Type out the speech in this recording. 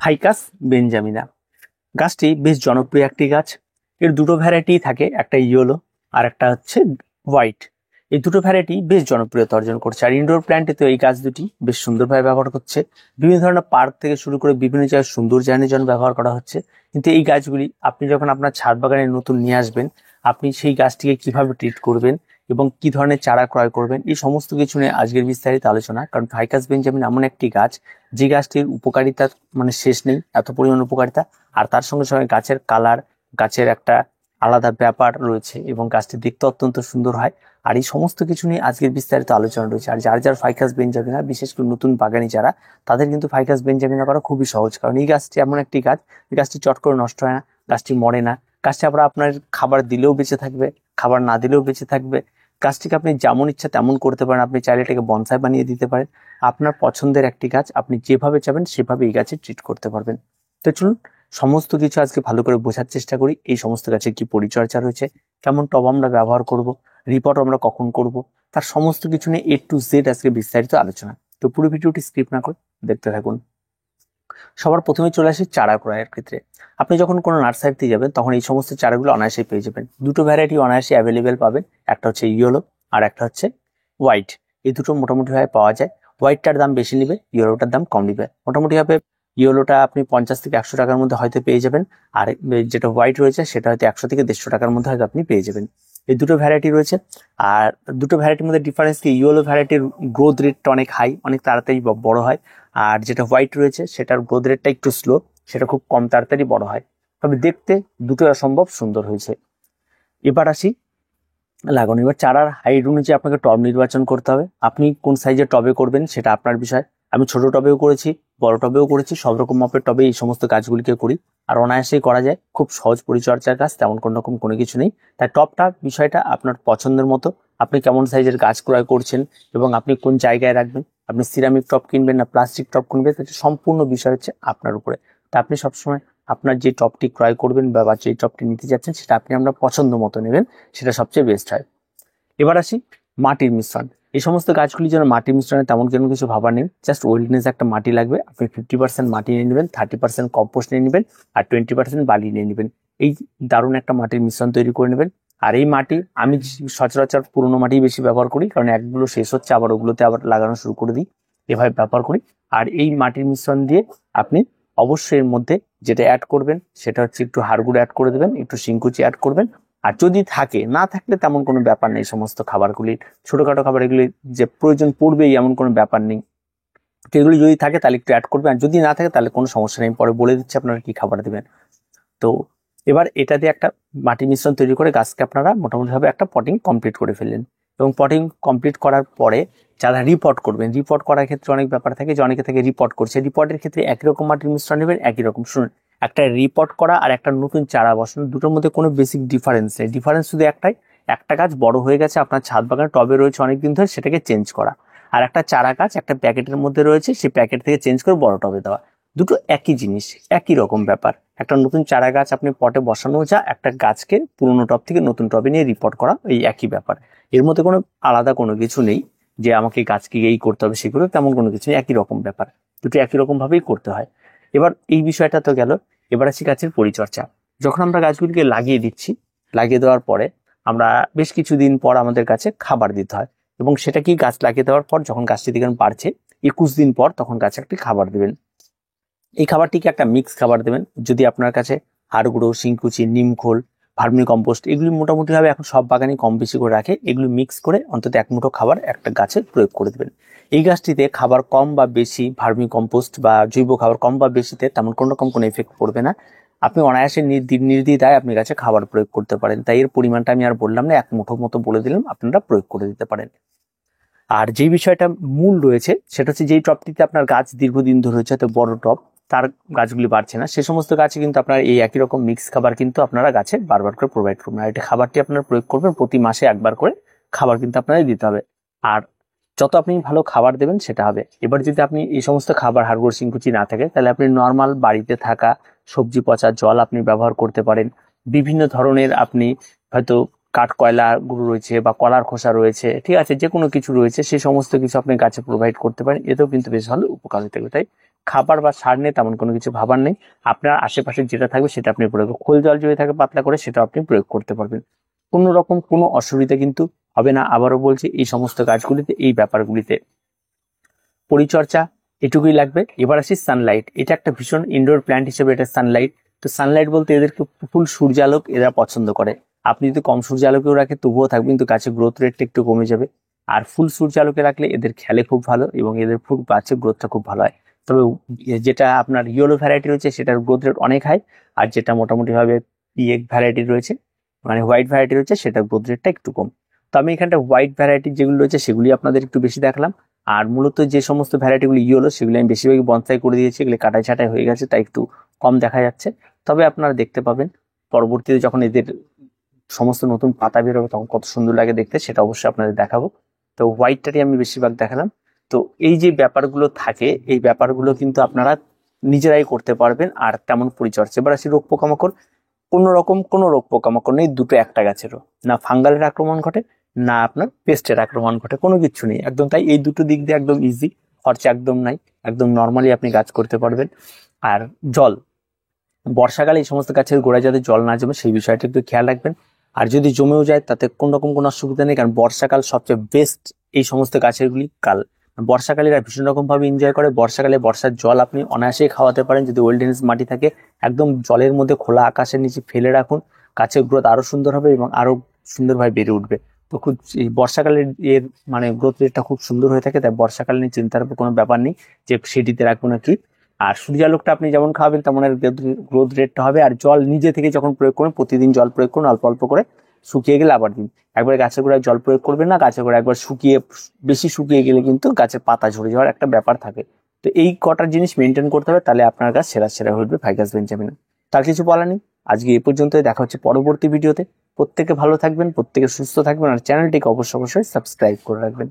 Ficus বেঞ্জামিনা গাছটি বেশ জনপ্রিয় একটি গাছ। এর দুটো ভ্যারাইটি থাকে, একটা ইয়েলো আর একটা হচ্ছে হোয়াইট। এই দুটো ভ্যারাইটি বেশ জনপ্রিয়তা অর্জন করছে। আর ইনডোর প্ল্যান্টে তো এই গাছ দুটি বেশ সুন্দরভাবে ব্যবহার করছে। বিভিন্ন ধরনের পার্ক থেকে শুরু করে বিভিন্ন জায়গায় সৌন্দর্যায়নের জন্য ব্যবহার করা হচ্ছে। কিন্তু এই গাছগুলি আপনি যখন আপনার ছাদ বাগানে নতুন নিয়ে আসবেন, আপনি সেই গাছটিকে কিভাবে ট্রিট করবেন এবং কি ধরনের চারা ক্রয় করবেন, এই সমস্ত কিছু নিয়ে আজকের বিস্তারিত আলোচনা। কারণ ফাইকাস বেঞ্জামিন এমন একটি গাছ যে গাছটির উপকারিতা মানে শেষ নেই, এত পরিমাণ উপকারিতা। আর তার সঙ্গে সঙ্গে গাছের কালার, গাছের একটা আলাদা ব্যাপার রয়েছে এবং গাছটি দেখতে অত্যন্ত সুন্দর হয়। আর এই সমস্ত কিছু নিয়ে আজকের বিস্তারিত আলোচনা রয়েছে। আর যার ফাইকাস বেঞ্জামিনা, বিশেষ করে নতুন বাগানি যারা, তাদের কিন্তু ফাইকাস বেঞ্জামিনা করা খুবই সহজ। কারণ এই গাছটি এমন একটি গাছ, এই গাছটি চট করে নষ্ট হয় না, গাছটি মরে না। গাছটি আবার আপনার খাবার দিলেও বেঁচে থাকবে, খাবার না দিলেও বেঁচে থাকবে। গাছটিকে আপনি যেমন ইচ্ছা তেমন করতে পারেন। আপনি চাইলে এটাকে বনসাই বানিয়ে দিতে পারেন। আপনার পছন্দের একটি গাছ, আপনি যেভাবে চাবেন সেভাবে এই গাছে ট্রিট করতে পারবেন। তো চলুন সমস্ত কিছু আজকে ভালো করে বোঝার চেষ্টা করি। এই সমস্ত গাছের কি পরিচর্যা রয়েছে, কেমন টব আমরা ব্যবহার করব, রিপোর্ট আমরা কখন করব, তার সমস্ত কিছু নিয়ে A to Z আজকে বিস্তারিত আলোচনা। তো পুরো ভিডিওটি স্কিপ না করে দেখতে থাকুন। সবার প্রথমে চলে আসি চারা ক্রয়ের ক্ষেত্রে। আপনি যখন কোনো নার্সারিতে যাবেন তখন এই সমস্ত চারাগুলো অনায়াসেই পেয়ে যাবেন। দুটো ভ্যারাইটি অনায়াসে অ্যাভেলেবেল পাবেন, একটা হচ্ছে ইয়েলো আর একটা হচ্ছে হোয়াইট। এই দুটো মোটামুটিভাবে পাওয়া যায়। হোয়াইটটার দাম বেশি নেবে, ইয়েলোটার দাম কম নেবে। মোটামুটিভাবে ইয়েলোটা আপনি 50 থেকে 100 টাকার মধ্যে হয়তো পেয়ে যাবেন, আর যেটা হোয়াইট রয়েছে সেটা হয়তো 100 থেকে 150 টাকার মধ্যে হয়তো আপনি পেয়ে যাবেন। এই দুটো ভ্যারাইটি রয়েছে। আর দুটো ভ্যারাইটির মধ্যে ডিফারেন্স কি, ইয়েলো ভ্যারাইটির গ্রোথ রেটটা অনেক হাই, অনেক তাড়াতাড়ি বড় হয়। আর যেটা হোয়াইট রয়েছে সেটার গ্রোথ রেটটা একটু স্লো, সেটা খুব কম তাড়াতাড়ি বড় হয়। তবে দেখতে দুটো অসম্ভব সুন্দর হয়েছে। এবার আসি লাগানো। এবার চারার হাইট অনুযায়ী আপনাকে টব নির্বাচন করতে হবে। আপনি কোন সাইজের টবে করবেন সেটা আপনার বিষয়। আমি ছোট টবেও করেছি, বড় টবেও করেছি, সব রকম মাপের টবে এই সমস্ত গাছগুলিকে করি। আর অনায়াসেই করা যায়, খুব সহজ পরিচর্যার গাছ, তেমন কোনো কিছু নেই। তাই টবটা বিষয়টা আপনার পছন্দের মতো, আপনি কেমন সাইজের গাছ ক্রয় করছেন এবং আপনি কোন জায়গায় রাখবেন, আপনি সিরামিক টব কিনবেন না প্লাস্টিক টব কিনবেন, সেটা সম্পূর্ণ বিষয় হচ্ছে আপনার উপরে। তা আপনি সবসময় আপনার যে টবটি ক্রয় করবেন বা যে টবটি নিতে যাচ্ছেন সেটা আপনি আপনার পছন্দ মতো নেবেন, সেটা সবচেয়ে বেস্ট হয়। এবার আসি মাটির মিশ্রণ। এই সমস্ত গাছগুলির জন্য মাটির মিশ্রণে তেমন কিছু ভাবার নেই। জাস্ট ওয়েলনেস একটা মাটি লাগবে। আপনি 50% মাটি নিয়ে নেবেন, 30% কম্পোস্ট নিয়ে নেবেন, আর 20% বালি নিয়ে নেবেন। এই দারুণ একটা মাটির মিশ্রণ তৈরি করে নেবেন। আর এই মাটি আমি সচরাচর পুরোনো মাটি বেশি ব্যবহার করি, কারণ একগুলো শেষ হচ্ছে আবার ওগুলোতে আবার লাগানো শুরু করে দিই, এভাবে ব্যবহার করি। আর এই মাটির মিশ্রণ দিয়ে আপনি অবশ্যই এর মধ্যে যেটা অ্যাড করবেন সেটা হচ্ছে একটু হাড় গুঁড়ো অ্যাড করে দেবেন, একটু শিংকুচি অ্যাড করবেন। আর যদি থাকে, না থাকলে তেমন কোনো ব্যাপার নেই। সমস্ত খাবারগুলি ছোটখাটো খাবার, এগুলি যে প্রয়োজন পড়বেই এমন কোনো ব্যাপার নেই। তো এগুলি যদি থাকে তাহলে একটু অ্যাড করবেন, আর যদি না থাকে তাহলে কোনো সমস্যা নেই, পরে বলে দিচ্ছি আপনারা কি খাবার দেবেন। তো এবার এটা দিয়ে একটা মাটি মিশ্রণ তৈরি করে গাছকে আপনারা মোটামুটিভাবে একটা পটিং কমপ্লিট করে ফেললেন। এবং পটিং কমপ্লিট করার পরে যারা রিপোর্ট করবেন, রিপোর্ট করার ক্ষেত্রে অনেক ব্যাপার থাকে, যে অনেকে থেকে রিপোর্ট করছে, রিপোর্টের ক্ষেত্রে একই রকম মাটির মিশ্রণ নেবেন, একই রকম। শুনুন, একটা রিপোর্ট করা আর একটা নতুন চারা বসানো, দুটোর মধ্যে কোনো বেসিক ডিফারেন্স নেই। ডিফারেন্স শুধু একটাই, একটা গাছ বড় হয়ে গেছে আপনার ছাদ বাগানে টবে রয়েছে অনেকদিন ধরে, সেটাকে চেঞ্জ করা। আর একটা চারা গাছ একটা প্যাকেটের মধ্যে রয়েছে, সেই প্যাকেট থেকে চেঞ্জ করে বড় টবে দেওয়া। দুটো একই জিনিস, একই রকম ব্যাপার। একটা নতুন চারা গাছ আপনি পটে বসানো, যা একটা গাছকে পুরোনো টব থেকে নতুন টবে নিয়ে রিপোর্ট করা, এই একই ব্যাপার। এর মধ্যে কোনো আলাদা কোনো কিছু নেই যে আমাকে গাছকে এই করতে হবে সেগুলো, তেমন কোনো কিছু নেই, একই রকম ব্যাপার। দুটো একই রকম ভাবেই করতে হয়। এবার এই বিষয়টা তো গেল। এবার আসি গাছের পরিচর্যা। যখন আমরা গাছগুলিকে লাগিয়ে দিচ্ছি, লাগিয়ে দেওয়ার পরে আমরা বেশ কিছুদিন পর আমাদের গাছে খাবার দিতে হয়। এবং সেটা কি, গাছ লাগিয়ে দেওয়ার পর যখন গাছটি দেখবেন বাড়ছে 21 দিন পর, তখন গাছে একটি খাবার দেবেন। এই খাবারটিকে একটা মিক্স খাবার দেবেন। যদি আপনার কাছে হাড় গুঁড়ো, শিংকুচি, নিমখোল, ভার্মি কম্পোস্ট, এগুলি মোটামুটিভাবে এখন সব বাগানে কম বেশি করে রাখে, এগুলি মিক্স করে অন্তত এক মুঠো খাবার একটা গাছে প্রয়োগ করে দেবেন। এই গাছটিতে খাবার কম বা বেশি, ভার্মি কম্পোস্ট বা জৈব খাবার কম বা বেশিতে তেমন কোনো রকম কোনো এফেক্ট পড়বে না। আপনি অনায়াসে নির্দ্বিধায় আপনি গাছে খাবার প্রয়োগ করতে পারেন। তাই এর পরিমাণটা আমি আর বললাম না, এক মুঠো মতো বলে দিলাম, আপনারা প্রয়োগ করে দিতে পারেন। আর যে বিষয়টা মূল রয়েছে সেটা হচ্ছে, যেই টবটিতে আপনার গাছ দীর্ঘদিন ধরে হচ্ছে, হয়তো বড় টব, তার গাছগুলি বাড়ছে না, সে সমস্ত গাছে কিন্তু আপনার এই একই রকম মিক্স খাবার কিন্তু আপনারা গাছে বারবার করে প্রোভাইড করবেন। আর এটা খাবারটি আপনারা প্রয়োগ করবেন প্রতি মাসে একবার করে, খাবার কিন্তু আপনাদের দিতে হবে। আর যত আপনি ভালো খাবার দেবেন সেটা হবে। এবার যদি আপনি এই সমস্ত খাবার, হাড়গোড়, শিংকুচি না থাকে, তাহলে আপনি নর্মাল বাড়িতে থাকা সবজি পচা জল আপনি ব্যবহার করতে পারেন। বিভিন্ন ধরনের আপনি হয়তো কাঠ কয়লা গুঁড়ো রয়েছে বা কলার খোসা রয়েছে, ঠিক আছে, যে কোনো কিছু রয়েছে, সেই সমস্ত কিছু আপনি গাছে প্রোভাইড করতে পারেন। এতেও কিন্তু বেশ ভালো উপকার হতে পারে। তাই খাবার বা সার নেই তেমন কোনো কিছু ভাবার নেই। আপনার আশেপাশে যেটা থাকবে সেটা আপনি প্রয়োগ, খোল জল যদি থাকে পাতলা করে সেটা আপনি প্রয়োগ করতে পারবেন। কোনো রকম কোনো অসুবিধা কিন্তু হবে না। আবারও বলছি, এই সমস্ত গাছগুলিতে এই ব্যাপারগুলিতে পরিচর্যা এটুকুই লাগবে। এবার আসি সানলাইট। এটা একটা ভীষণ ইনডোর প্ল্যান্ট হিসেবে এটা সানলাইট। তো সানলাইট বলতে এদেরকে ফুল সূর্যালোক এরা পছন্দ করে। আপনি যদি কম সূর্যালোকেও রাখে তবুও থাকবে, কিন্তু গাছের গ্রোথ রেটটা একটু কমে যাবে। আর ফুল সূর্যালোকে রাখলে এদের খেলে খুব ভালো এবং এদের ফুল গাছের গ্রোথটা খুব ভালো হয়। তবে যেটা আপনার ইয়েলো ভ্যারাইটি রয়েছে সেটার গ্রোথ রেট অনেক হাই, আর যেটা মোটামুটি ভাবে ইয়ে ভ্যারাইটি রয়েছে মানে হোয়াইট ভ্যারাইটি রয়েছে সেটার গ্রোথ রেটটা একটু কম। তো আমি এখানটা হোয়াইট ভ্যারাইটি যেগুলো রয়েছে সেগুলি আপনাদের একটু বেশি দেখলাম। আর মূলত যে সমস্ত ভ্যারাইটিগুলি ইয়েলো সেগুলি আমি বেশিরভাগই বনসাই করে দিয়েছি, এগুলি কাটাই ছাটাই হয়ে গেছে তাই একটু কম দেখা যাচ্ছে। তবে আপনারা দেখতে পাবেন পরবর্তীতে যখন এদের সমস্ত নতুন পাতা বেরোবে তখন কত সুন্দর লাগে দেখতে, সেটা অবশ্যই আপনাদের দেখাবো। তো হোয়াইটটারই আমি বেশিরভাগ দেখালাম। তো এই যে ব্যাপারগুলো থাকে এই ব্যাপারগুলো কিন্তু আপনারা নিজেরাই করতে পারবেন, আর তেমন পরিচর্যা। এবার আসি রোগ পোকামাকড়। কোনো রোগ পোকামাকড় নেই দুটো একটা গাছেরও, না ফাঙ্গালের আক্রমণ ঘটে না আপনার পেস্টের আক্রমণ ঘটে, কোনো কিছু নেই একদম। তাই এই দুটো দিক দিয়ে একদম ইজি, খরচা একদম নাই, একদম নর্মালি আপনি গাছ করতে পারবেন। আর জল, বর্ষাকালে এই সমস্ত গাছের গোড়ায় যাতে জল না জমে সেই বিষয়টা একটু খেয়াল রাখবেন। আর যদি জমেও যায় তাতে কোনো রকম কোনো অসুবিধা নেই, কারণ বর্ষাকাল সবচেয়ে বেস্ট এই সমস্ত গাছেরগুলি কাল। বর্ষাকালে এরা ভীষণ রকম ভাবে এনজয় করে। বর্ষাকালে বর্ষার জল আপনি অনায়াসেই খাওয়াতে পারেন যদি ওয়েলডেনিস মাটি থাকে। একদম জলের মধ্যে খোলা আকাশের নিচে ফেলে রাখুন, গাছের গ্রোথ আরো সুন্দর হবে এবং আরো সুন্দরভাবে বেড়ে উঠবে। তো খুব এই বর্ষাকালের এর মানে গ্রোথ রেটটা খুব সুন্দর হয়ে থাকে, তাই বর্ষাকালে নিয়ে চিন্তার কোনো ব্যাপার নেই যে সেটিতে রাখবো না কি। আর সূর্যালোকটা আপনি যেমন খাওয়াবেন তেমন গ্রোথ রেটটা হবে। আর জল নিজে থেকে যখন প্রয়োগ করুন প্রতিদিন জল প্রয়োগ করুন অল্প অল্প করে, শুকিয়ে গেলে আবার দিন। একবার গাছের গোড়ায় জল প্রয়োগ করবেন না, গাছের গোড়ায় একবার বেশি শুকিয়ে গেলে কিন্তু গাছের পাতা ঝরে যাওয়ার একটা ব্যাপার থাকে। তো এই কটার জিনিস মেনটেন করতে হবে, তাহলে আপনার গাছ সেরা সেরা হয়ে উঠবে ফাইকাস বেঞ্জামিনা। তার কিছু বলা নেই, আজকে এই পর্যন্তই। দেখা হচ্ছে পরবর্তী ভিডিওতে। প্রত্যেকে ভালো থাকবেন, প্রত্যেকে সুস্থ থাকবেন, আর চ্যানেলটিকে অবশ্যই সাবস্ক্রাইব করে রাখবেন।